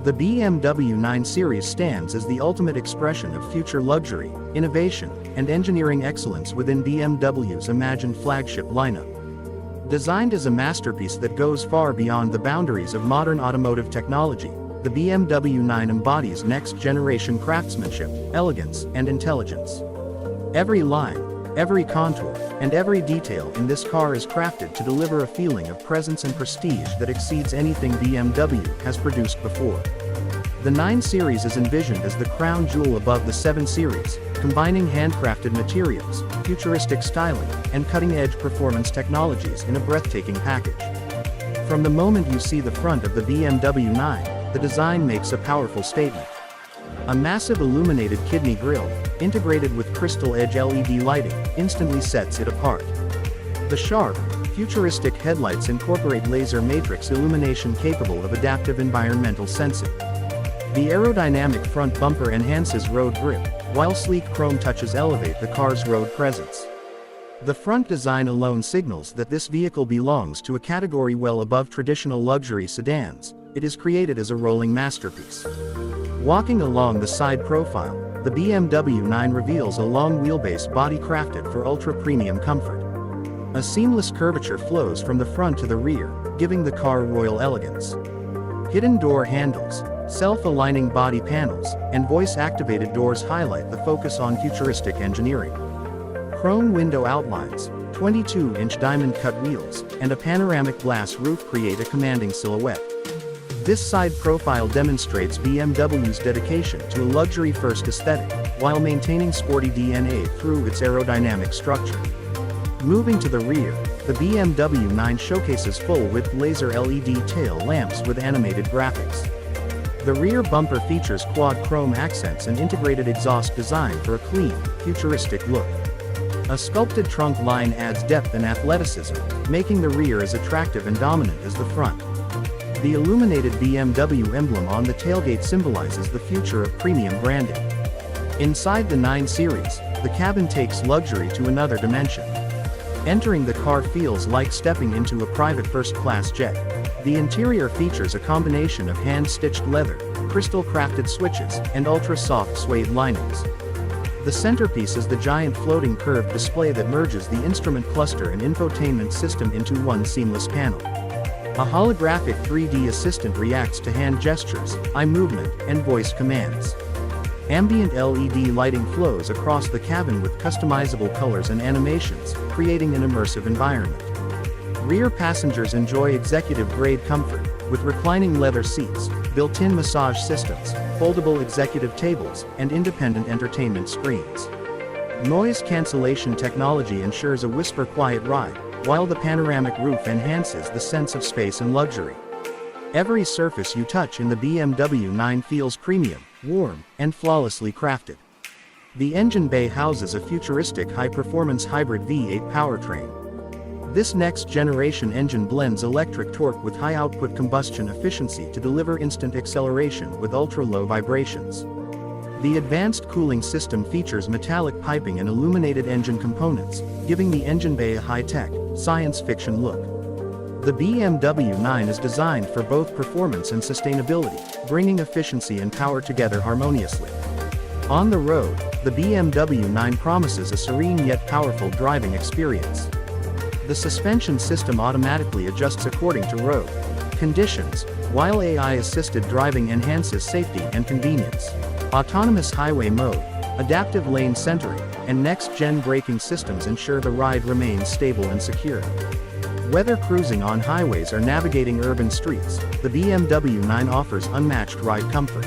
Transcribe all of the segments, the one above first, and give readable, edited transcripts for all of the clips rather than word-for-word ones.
The BMW 9 Series stands as the ultimate expression of future luxury, innovation, and engineering excellence within BMW's imagined flagship lineup. Designed as a masterpiece that goes far beyond the boundaries of modern automotive technology, the BMW 9 embodies next-generation craftsmanship, elegance, and intelligence. Every line, every contour, and every detail in this car is crafted to deliver a feeling of presence and prestige that exceeds anything BMW has produced before. The 9 Series is envisioned as the crown jewel above the 7 Series, combining handcrafted materials, futuristic styling, and cutting-edge performance technologies in a breathtaking package. From the moment you see the front of the BMW 9, the design makes a powerful statement. A massive illuminated kidney grille, integrated with crystal edge LED lighting, instantly sets it apart. The sharp, futuristic headlights incorporate laser matrix illumination capable of adaptive environmental sensing. The aerodynamic front bumper enhances road grip, while sleek chrome touches elevate the car's road presence. The front design alone signals that this vehicle belongs to a category well above traditional luxury sedans. It is created as a rolling masterpiece. Walking along the side profile, the BMW 9 reveals a long wheelbase body crafted for ultra-premium comfort. A seamless curvature flows from the front to the rear, giving the car royal elegance. Hidden door handles, self-aligning body panels, and voice-activated doors highlight the focus on futuristic engineering. Chrome window outlines, 22-inch diamond-cut wheels, and a panoramic glass roof create a commanding silhouette. This side profile demonstrates BMW's dedication to a luxury-first aesthetic, while maintaining sporty DNA through its aerodynamic structure. Moving to the rear, the BMW 9 showcases full-width laser LED tail lamps with animated graphics. The rear bumper features quad chrome accents and integrated exhaust design for a clean, futuristic look. A sculpted trunk line adds depth and athleticism, making the rear as attractive and dominant as the front. The illuminated BMW emblem on the tailgate symbolizes the future of premium branding. Inside the 9 Series, the cabin takes luxury to another dimension. Entering the car feels like stepping into a private first-class jet. The interior features a combination of hand-stitched leather, crystal-crafted switches, and ultra-soft suede linings. The centerpiece is the giant floating curved display that merges the instrument cluster and infotainment system into one seamless panel. A holographic 3D assistant reacts to hand gestures, eye movement, and voice commands. Ambient LED lighting flows across the cabin with customizable colors and animations, creating an immersive environment. Rear passengers enjoy executive-grade comfort, with reclining leather seats, built-in massage systems, foldable executive tables, and independent entertainment screens. Noise cancellation technology ensures a whisper-quiet ride, while the panoramic roof enhances the sense of space and luxury. Every surface you touch in the BMW 9 feels premium, warm, and flawlessly crafted. The engine bay houses a futuristic high-performance hybrid V8 powertrain. This next-generation engine blends electric torque with high-output combustion efficiency to deliver instant acceleration with ultra-low vibrations. The advanced cooling system features metallic piping and illuminated engine components, giving the engine bay a high-tech, science fiction look. The BMW 9 is designed for both performance and sustainability, bringing efficiency and power together harmoniously. On the road, the BMW 9 promises a serene yet powerful driving experience. The suspension system automatically adjusts according to road conditions, while AI-assisted driving enhances safety and convenience. Autonomous highway mode, adaptive lane centering, and next-gen braking systems ensure the ride remains stable and secure. Whether cruising on highways or navigating urban streets, the BMW 9 offers unmatched ride comfort.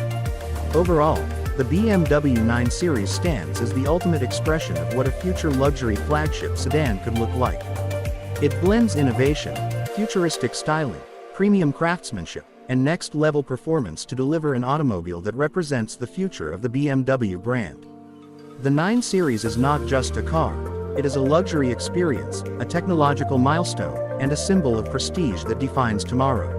Overall, the BMW 9 Series stands as the ultimate expression of what a future luxury flagship sedan could look like. It blends innovation, futuristic styling, premium craftsmanship, and next-level performance to deliver an automobile that represents the future of the BMW brand. The 9 Series is not just a car, it is a luxury experience, a technological milestone, and a symbol of prestige that defines tomorrow.